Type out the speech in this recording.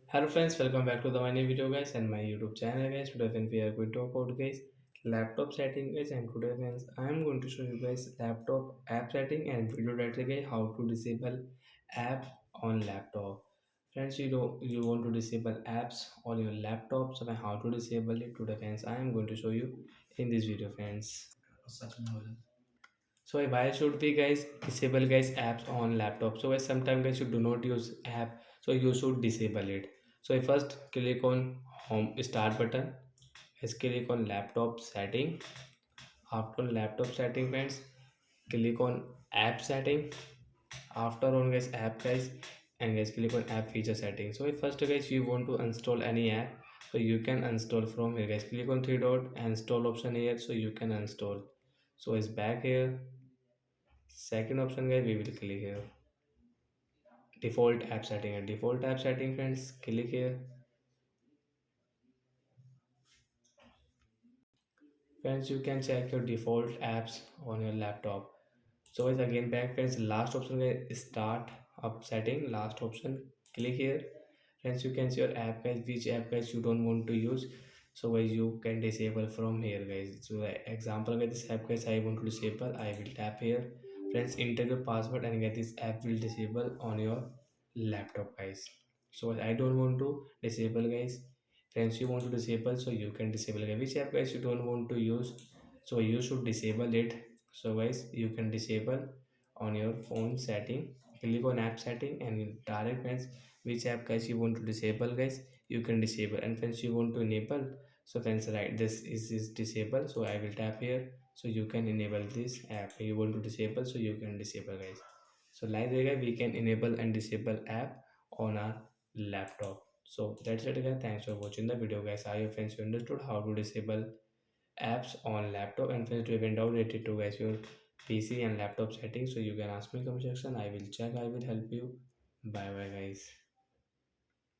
Hello friends, welcome back to the my new video guys and my YouTube channel guys. Today friends, we are going to talk about guys laptop setting guys, and today friends I am going to show you guys laptop app setting and video directory guys how to disable app on laptop. Friends, you want to disable apps on your laptop, so how to disable it today friends I am going to show you in this video friends. So why should we guys disable guys apps on laptop? So sometimes guys you do not use app, so you should disable it. So I first click on home start button. Let's click on laptop setting. After laptop setting friends, click on app setting. After on guys app guys, and guys click on app feature setting. So if first guys you want to install any app, so you can install from here guys. Click on three dot install option here, so you can install. So it's back here. Second option guys, we will click here default app setting, and default app setting friends, click here. Friends, you can check your default apps on your laptop. So it's again back friends, last option is start up setting, last option, click here. Friends, you can see your app guys, which app guys you don't want to use, so guys you can disable from here guys. So example guys, this app guys I want to disable, I will tap here. Friends, enter your password and get this app will disable on your laptop guys. So I don't want to disable guys. Friends, you want to disable, so you can disable guys. Which app guys you don't want to use, so you should disable it. So guys you can disable on your phone setting. Click on app setting and in direct friends, which app guys you want to disable guys, you can disable. And friends, you want to enable, so friends right, this is disabled, so I will tap here, so you can enable this app. You want to disable, so you can disable guys. So like that guys, we can enable and disable app on our laptop. So that's it guys, thanks for watching the video guys. I hope friends you understood how to disable apps on laptop. And friends, if you doubt related to guys your PC and laptop settings, so you can ask me in comment section, I will check, I will help you. Bye bye guys.